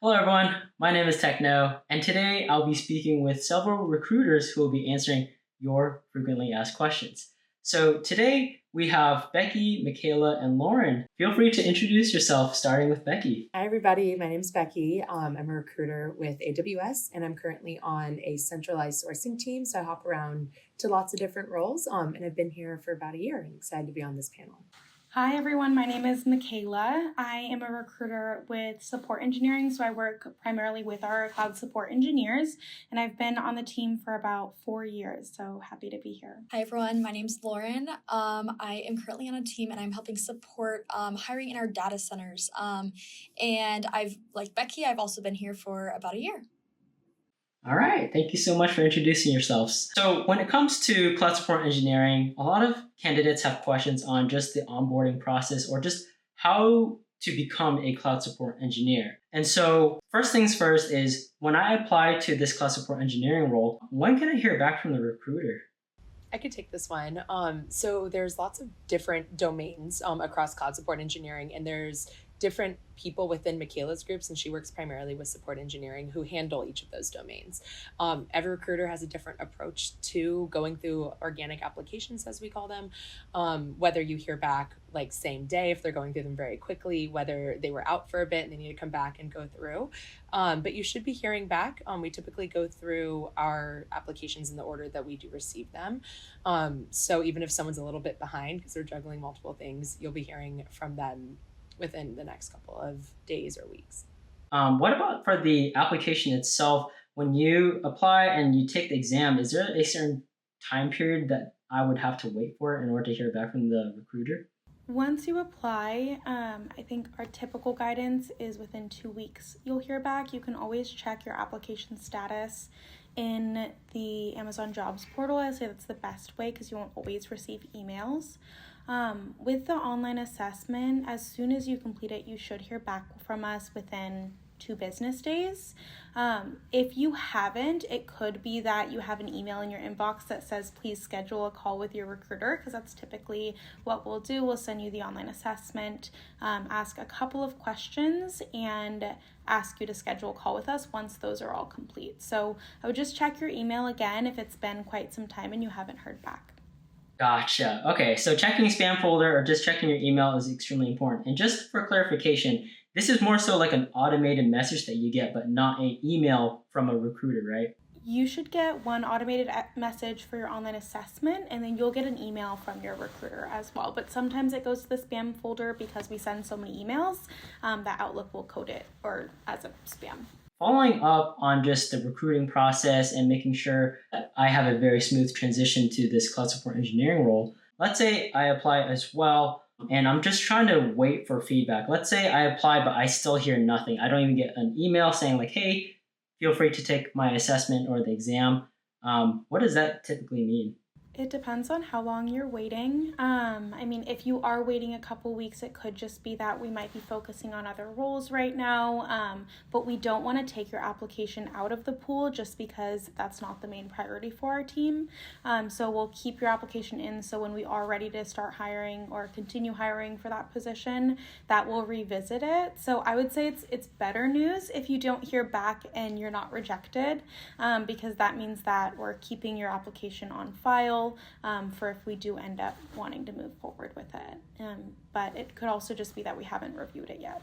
Hello, everyone. My name is Techno, and today I'll be speaking with several recruiters who will be answering your frequently asked questions. So today we have Becky, Michaela, and Lauren. Feel free to introduce yourself, starting with Becky. Hi, everybody. My name is Becky. I'm a recruiter with AWS, and I'm currently on a centralized sourcing team. So I hop around to lots of different roles, and I've been here for about a year and excited to be on this panel. Hi everyone, my name is Michaela. I am a recruiter with support engineering, so I work primarily with our cloud support engineers, and I've been on the team for about 4 years, so happy to be here. Hi everyone, my name's Lauren. I am currently on a team and I'm helping support hiring in our data centers. And like Becky, I've also been here for about a year. All right, thank you so much for introducing yourselves. So when it comes to cloud support engineering, a lot of candidates have questions on just the onboarding process or just how to become a cloud support engineer. And so first things first is when I apply to this cloud support engineering role, when can I hear back from the recruiter? I could take this one. So there's lots of different domains across cloud support engineering, and there's different people within Michaela's groups, and she works primarily with support engineering, who handle each of those domains. Every recruiter has a different approach to going through organic applications, as we call them, whether you hear back like same day if they're going through them very quickly, whether they were out for a bit and they need to come back and go through. But you should be hearing back. We typically go through our applications in the order that we do receive them. So even if someone's a little bit behind because they're juggling multiple things, you'll be hearing from them within the next couple of days or weeks. What about for the application itself? When you apply and you take the exam, is there a certain time period that I would have to wait for in order to hear back from the recruiter? Once you apply, I think our typical guidance is within 2 weeks you'll hear back. You can always check your application status in the Amazon Jobs portal. I say that's the best way because you won't always receive emails. With the online assessment, as soon as you complete it, you should hear back from us within 2 business days. If you haven't, it could be that you have an email in your inbox that says, please schedule a call with your recruiter, because that's typically what we'll do. We'll send you the online assessment, ask a couple of questions, and ask you to schedule a call with us once those are all complete. So I would just check your email again if it's been quite some time and you haven't heard back. Gotcha. Okay, so checking spam folder or just checking your email is extremely important. And just for clarification, this is more so like an automated message that you get, but not an email from a recruiter, right? You should get one automated message for your online assessment, and then you'll get an email from your recruiter as well. But sometimes it goes to the spam folder because we send so many emails that Outlook will code it or as a spam. Following up on just the recruiting process and making sure that I have a very smooth transition to this cloud support engineering role, let's say I apply as well and I'm just trying to wait for feedback. Let's say I apply, but I still hear nothing. I don't even get an email saying like, hey, feel free to take my assessment or the exam. What does that typically mean? It depends on how long you're waiting. If you are waiting a couple weeks, it could just be that we might be focusing on other roles right now, but we don't want to take your application out of the pool just because that's not the main priority for our team. So we'll keep your application in, so when we are ready to start hiring or continue hiring for that position, that we'll revisit it. So I would say it's better news if you don't hear back and you're not rejected, because that means that we're keeping your application on file for if we do end up wanting to move forward with it. But it could also just be that we haven't reviewed it yet.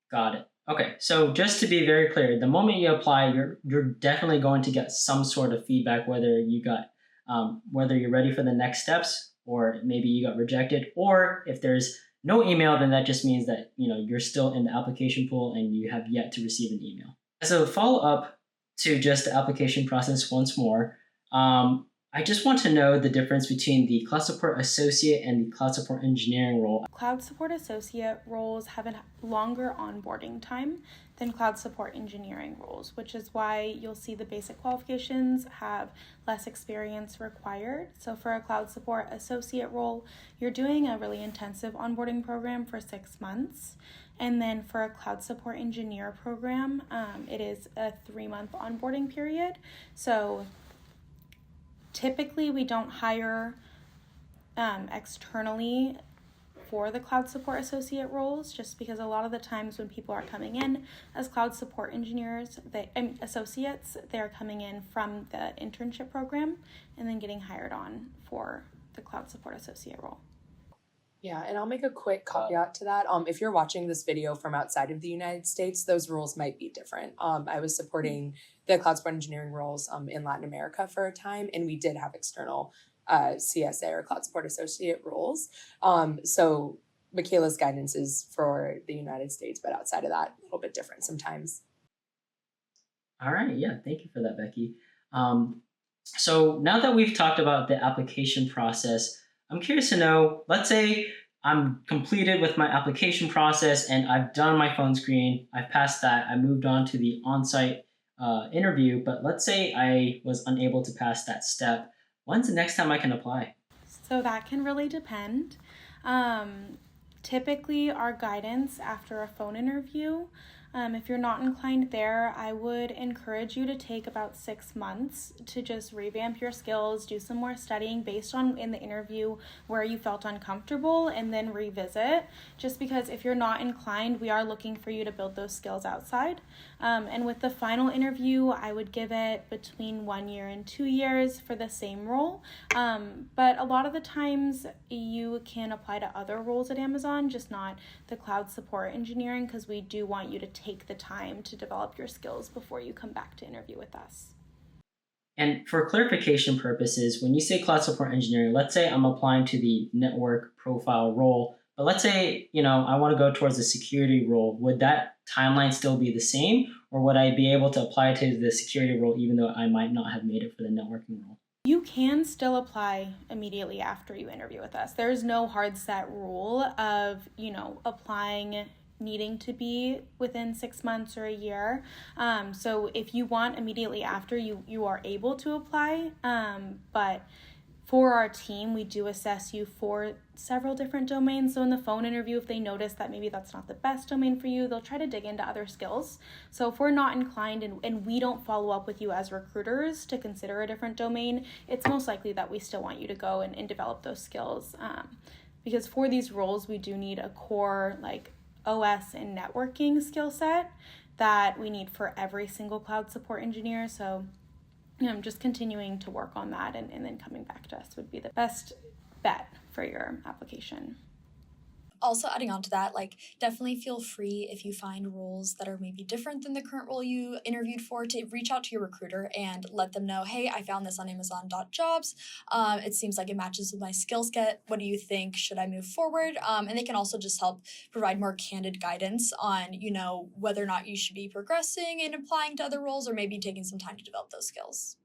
Got it. Okay, so just to be very clear, the moment you apply, you're definitely going to get some sort of feedback, whether you're ready for the next steps, or maybe you got rejected, or if there's no email, then that just means that you're still in the application pool and you have yet to receive an email. So follow up to just the application process once more. I just want to know the difference between the Cloud Support Associate and the Cloud Support Engineering role. Cloud Support Associate roles have a longer onboarding time than Cloud Support Engineering roles, which is why you'll see the basic qualifications have less experience required. So for a Cloud Support Associate role, you're doing a really intensive onboarding program for 6 months. And then for a Cloud Support Engineer program, it is a 3-month onboarding period. So typically, we don't hire externally for the cloud support associate roles, just because a lot of the times when people are coming in as cloud support engineers, associates, they're coming in from the internship program and then getting hired on for the cloud support associate role. Yeah, and I'll make a quick caveat to that. If you're watching this video from outside of the United States, those rules might be different. I was supporting the cloud support engineering roles in Latin America for a time, and we did have external CSA or cloud support associate roles. So Michaela's guidance is for the United States, but outside of that, a little bit different sometimes. All right. Yeah. Thank you for that, Becky. So now that we've talked about the application process, I'm curious to know, let's say I'm completed with my application process and I've done my phone screen, I've passed that, I moved on to the on-site interview, but let's say I was unable to pass that step. When's the next time I can apply? So that can really depend. Typically, our guidance after a phone interview, if you're not inclined there, I would encourage you to take about 6 months to just revamp your skills, do some more studying based on in the interview where you felt uncomfortable, and then revisit. Just because if you're not inclined, we are looking for you to build those skills outside. And with the final interview, I would give it between 1 year and 2 years for the same role. But a lot of the times you can apply to other roles at Amazon, just not the cloud support engineering, because we do want you to take the time to develop your skills before you come back to interview with us. And for clarification purposes, when you say cloud support engineering, let's say I'm applying to the network profile role, but let's say, I want to go towards the security role. Would that timeline still be the same, or would I be able to apply to the security role even though I might not have made it for the networking role? You can still apply immediately after you interview with us. There's no hard set rule of, applying needing to be within 6 months or a year. So if you want immediately after, you are able to apply. But for our team, we do assess you for several different domains. So in the phone interview, if they notice that maybe that's not the best domain for you, they'll try to dig into other skills. So if we're not inclined and we don't follow up with you as recruiters to consider a different domain, it's most likely that we still want you to go and develop those skills. Because for these roles, we do need a core OS and networking skill set that we need for every single cloud support engineer. So just continuing to work on that and then coming back to us would be the best bet for your application. Also adding on to that, definitely feel free if you find roles that are maybe different than the current role you interviewed for to reach out to your recruiter and let them know, hey, I found this on Amazon.jobs. It seems like it matches with my skill set. What do you think? Should I move forward? And they can also just help provide more candid guidance on, whether or not you should be progressing and applying to other roles or maybe taking some time to develop those skills.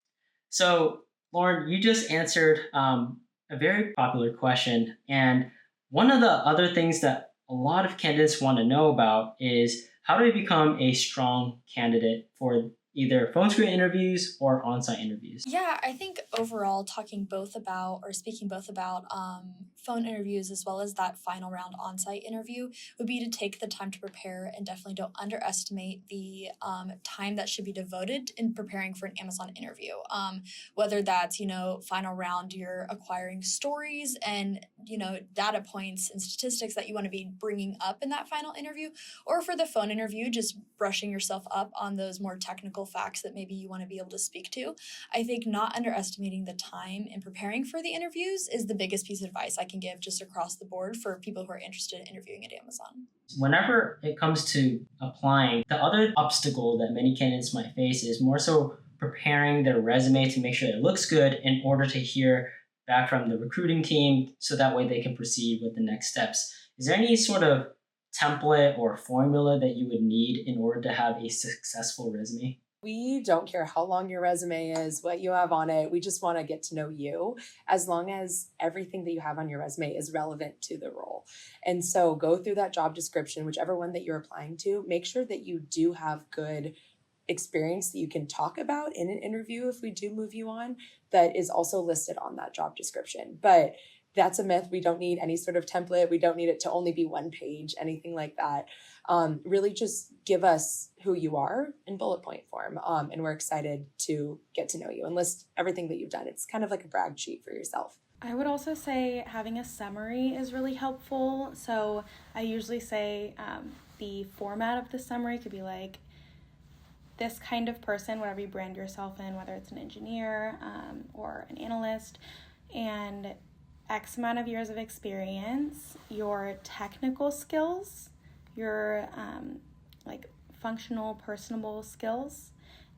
So, Lauren, you just answered a very popular question. And one of the other things that a lot of candidates want to know about is how do we become a strong candidate for either phone screen interviews or on-site interviews? Yeah, I think overall speaking both about phone interviews as well as that final round on-site interview would be to take the time to prepare and definitely don't underestimate the time that should be devoted in preparing for an Amazon interview. Whether that's, final round, you're acquiring stories and, data points and statistics that you want to be bringing up in that final interview, or for the phone interview, just brushing yourself up on those more technical facts that maybe you want to be able to speak to. I think not underestimating the time in preparing for the interviews is the biggest piece of advice I can give just across the board for people who are interested in interviewing at Amazon. Whenever it comes to applying, the other obstacle that many candidates might face is more so preparing their resume to make sure it looks good in order to hear back from the recruiting team so that way they can proceed with the next steps. Is there any sort of template or formula that you would need in order to have a successful resume? We don't care how long your resume is, what you have on it. We just want to get to know you as long as everything that you have on your resume is relevant to the role. And so go through that job description, whichever one that you're applying to, make sure that you do have good experience that you can talk about in an interview if we do move you on that is also listed on that job description. But that's a myth. We don't need any sort of template. We don't need it to only be one page, anything like that. Really just give us who you are in bullet point form. And we're excited to get to know you and list everything that you've done. It's kind of like a brag sheet for yourself. I would also say having a summary is really helpful. So I usually say the format of the summary could be like this kind of person, whatever you brand yourself in, whether it's an engineer or an analyst, and X amount of years of experience, your technical skills, your like functional, personable skills,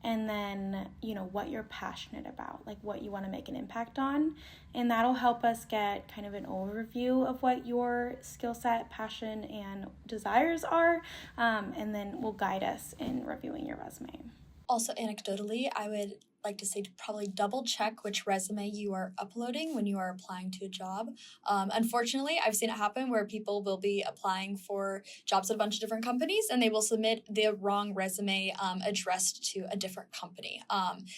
and then what you're passionate about, like what you want to make an impact on, and that'll help us get kind of an overview of what your skill set, passion, and desires are, and then will guide us in reviewing your resume. Also, anecdotally, I would like to say to probably double check which resume you are uploading when you are applying to a job. Unfortunately, I've seen it happen where people will be applying for jobs at a bunch of different companies and they will submit the wrong resume addressed to a different company.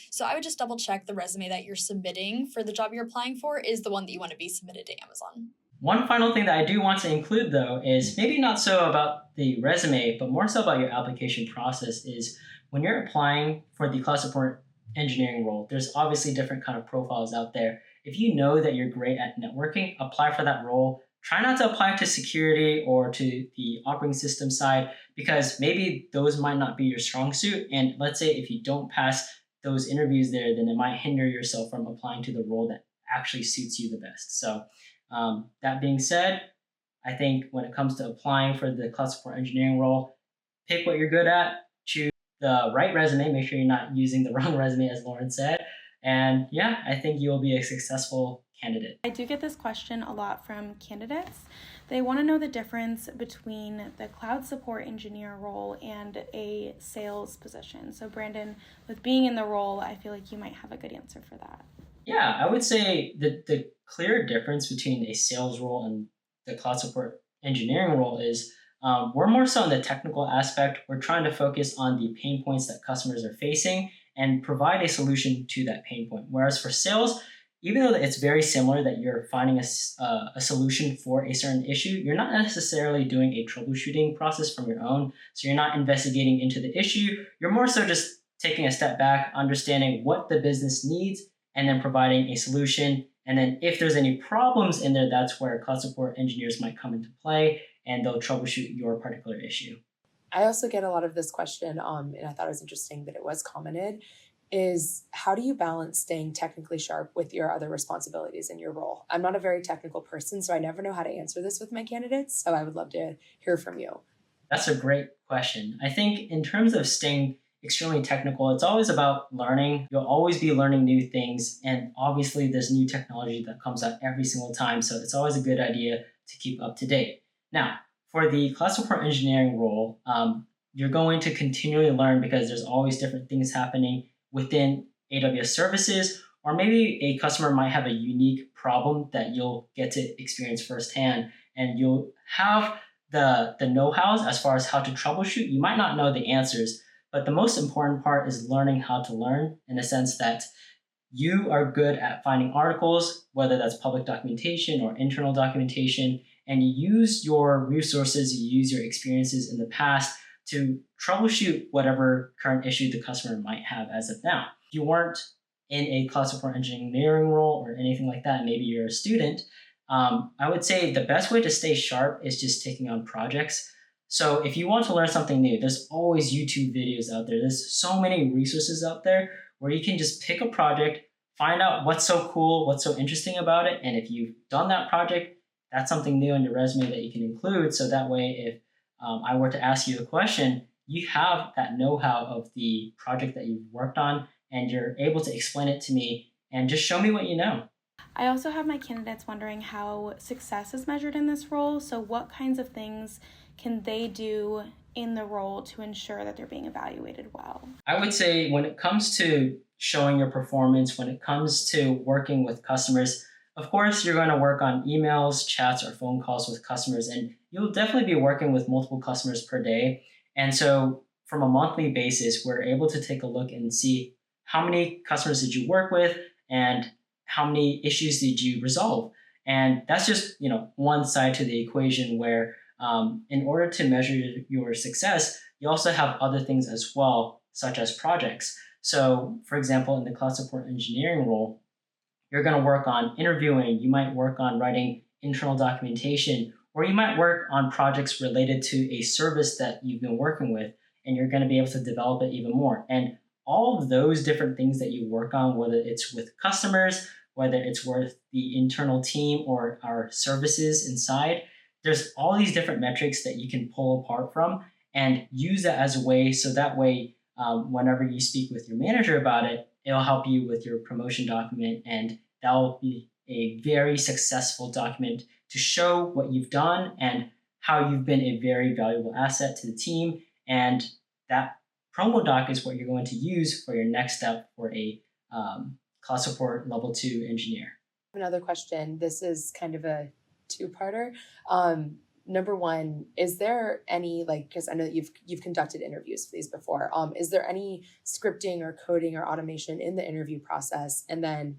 So I would just double check the resume that you're submitting for the job you're applying for is the one that you want to be submitted to Amazon. One final thing that I do want to include, though, is maybe not so about the resume, but more so about your application process is when you're applying for the cloud support engineering role, there's obviously different kind of profiles out there. If you know that you're great at networking, apply for that role. Try not to apply to security or to the operating system side because maybe those might not be your strong suit. And let's say if you don't pass those interviews there, then it might hinder yourself from applying to the role that actually suits you the best. So that being said, I think when it comes to applying for the cloud support engineering role, pick what you're good at, choose the right resume, make sure you're not using the wrong resume, as Lauren said. And yeah, I think you'll be a successful candidate. I do get this question a lot from candidates. They want to know the difference between the cloud support engineer role and a sales position. So Brandon, with being in the role, I feel like you might have a good answer for that. Yeah, I would say the clear difference between a sales role and the cloud support engineering role is we're more so in the technical aspect. We're trying to focus on the pain points that customers are facing and provide a solution to that pain point. Whereas for sales, even though it's very similar that you're finding a solution for a certain issue, you're not necessarily doing a troubleshooting process from your own. So you're not investigating into the issue. You're more so just taking a step back, understanding what the business needs, and then providing a solution. And then if there's any problems in there, that's where cloud support engineers might come into play and they'll troubleshoot your particular issue. I also get a lot of this question, and I thought it was interesting that it was commented, is how do you balance staying technically sharp with your other responsibilities in your role? I'm not a very technical person, so I never know how to answer this with my candidates, so I would love to hear from you. That's a great question. I think in terms of staying extremely technical, it's always about learning. You'll always be learning new things, and obviously there's new technology that comes out every single time, so it's always a good idea to keep up to date. Now, for the cloud support engineering role, you're going to continually learn because there's always different things happening within AWS services, or maybe a customer might have a unique problem that you'll get to experience firsthand, and you'll have the know-hows as far as how to troubleshoot. You might not know the answers, but the most important part is learning how to learn in the sense that you are good at finding articles, whether that's public documentation or internal documentation, and you use your resources, you use your experiences in the past to troubleshoot whatever current issue the customer might have as of now. If you weren't in a cloud support engineering role or anything like that, maybe you're a student, I would say the best way to stay sharp is just taking on projects. So if you want to learn something new, there's always YouTube videos out there. There's so many resources out there where you can just pick a project, find out what's so cool, what's so interesting about it. And if you've done that project, that's something new on your resume that you can include. So that way, if I were to ask you a question, you have that know-how of the project that you've worked on, and you're able to explain it to me and just show me what you know. I also have my candidates wondering how success is measured in this role. So what kinds of things can they do in the role to ensure that they're being evaluated well? I would say when it comes to showing your performance, when it comes to working with customers, of course, you're going to work on emails, chats, or phone calls with customers, and you'll definitely be working with multiple customers per day. And so from a monthly basis, we're able to take a look and see how many customers did you work with and how many issues did you resolve. And that's just one side to the equation where in order to measure your success, you also have other things as well, such as projects. So for example, in the cloud support engineering role, You're going to work on interviewing, you might work on writing internal documentation, or you might work on projects related to a service that you've been working with, and you're going to be able to develop it even more. And all of those different things that you work on, whether it's with customers, whether it's with the internal team or our services inside, there's all these different metrics that you can pull apart from and use that as a way, so that way, whenever you speak with your manager about it, it'll help you with your promotion document, and that'll be a very successful document to show what you've done and how you've been a very valuable asset to the team. And that promo doc is what you're going to use for your next step for a cloud support level 2 engineer. Another question. This is kind of a two-parter. Number one, is there any, like, because I know that you've conducted interviews for these before. Is there any scripting or coding or automation in the interview process? And then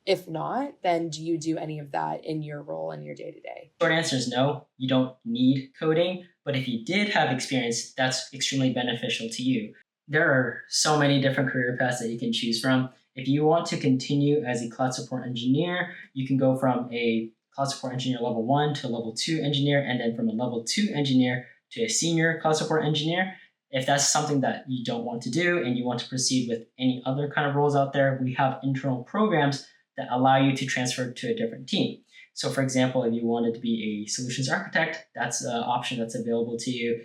if not, then do you do any of that in your role in your day-to-day? Short answer is no, you don't need coding, but if you did have experience, that's extremely beneficial to you. There are so many different career paths that you can choose from. If you want to continue as a cloud support engineer, you can go from a cloud support engineer level 1 to a level 2 engineer, and then from a level 2 engineer to a senior cloud support engineer. If that's something that you don't want to do and you want to proceed with any other kind of roles out there, we have internal programs that allow you to transfer to a different team. So for example, if you wanted to be a solutions architect, that's an option that's available to you.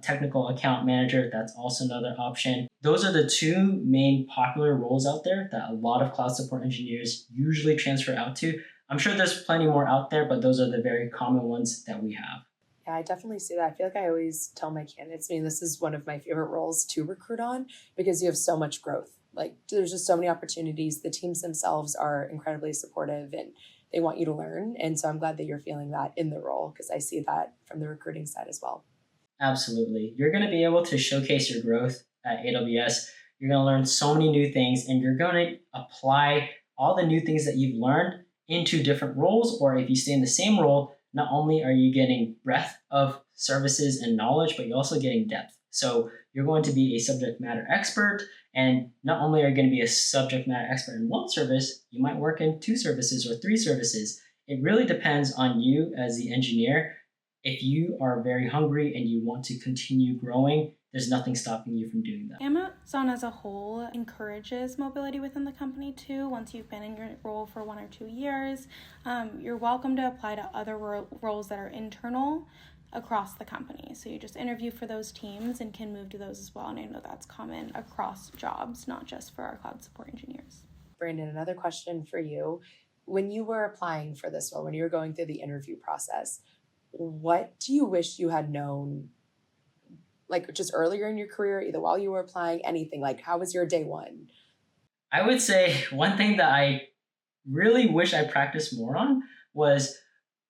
Technical account manager, that's also another option. Those are the two main popular roles out there that a lot of cloud support engineers usually transfer out to. I'm sure there's plenty more out there, but those are the very common ones that we have. Yeah, I definitely see that. I feel like I always tell my candidates, I mean, this is one of my favorite roles to recruit on because you have so much growth. Like, there's just so many opportunities. The teams themselves are incredibly supportive and they want you to learn. And so I'm glad that you're feeling that in the role because I see that from the recruiting side as well. Absolutely. You're going to be able to showcase your growth at AWS. You're going to learn so many new things, and you're going to apply all the new things that you've learned into different roles. Or if you stay in the same role, not only are you getting breadth of services and knowledge, but you're also getting depth. So you're going to be a subject matter expert. And not only are you going to be a subject matter expert in one service, you might work in 2 services or 3 services. It really depends on you as the engineer. If you are very hungry and you want to continue growing, there's nothing stopping you from doing that. Amazon as a whole encourages mobility within the company too. Once you've been in your role for 1 or 2 years, you're welcome to apply to other roles that are internal across the company. So you just interview for those teams and can move to those as well. And I know that's common across jobs, not just for our cloud support engineers. Brandon, another question for you. When you were applying for this role, when you were going through the interview process, what do you wish you had known, like just earlier in your career, either while you were applying, anything? Like, how was your day one? I would say one thing that I really wish I practiced more on was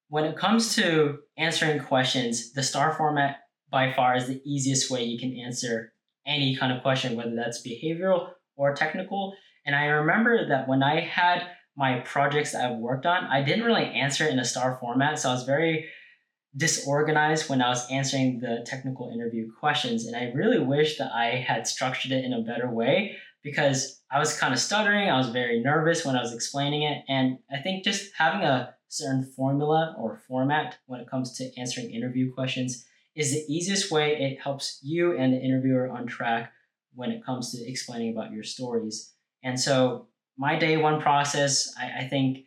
when it comes to answering questions, the star format by far is the easiest way you can answer any kind of question, whether that's behavioral or technical. And I remember that when I had my projects that I've worked on, I didn't really answer it in a star format. So I was very disorganized when I was answering the technical interview questions. And I really wish that I had structured it in a better way because I was kind of stuttering. I was very nervous when I was explaining it. And I think just having a certain formula or format when it comes to answering interview questions is the easiest way. It helps you and the interviewer on track when it comes to explaining about your stories. And so my day one process, I think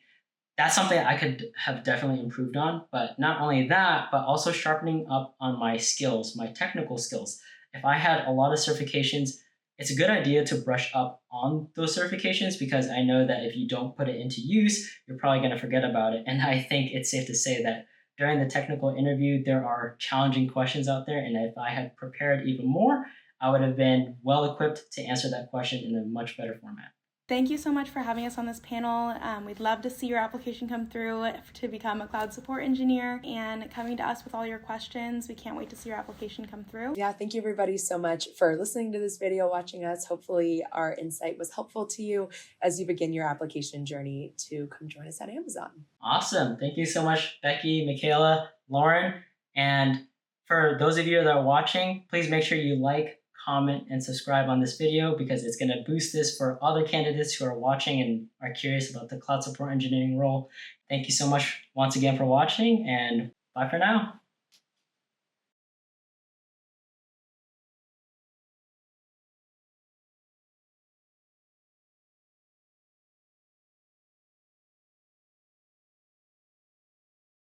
that's something I could have definitely improved on. But not only that, but also sharpening up on my skills, my technical skills. If I had a lot of certifications, it's a good idea to brush up on those certifications because I know that if you don't put it into use, you're probably going to forget about it. And I think it's safe to say that during the technical interview, there are challenging questions out there. And if I had prepared even more, I would have been well equipped to answer that question in a much better format. Thank you so much for having us on this panel. We'd love to see your application come through to become a cloud support engineer and coming to us with all your questions. We can't wait to see your application come through. Yeah, thank you everybody so much for listening to this video, watching us. Hopefully our insight was helpful to you as you begin your application journey to come join us at Amazon. Awesome. Thank you so much, Becky, Michaela, Lauren. And for those of you that are watching, please make sure you like, comment, and subscribe on this video because it's going to boost this for other candidates who are watching and are curious about the cloud support engineering role. Thank you so much once again for watching, and bye for now.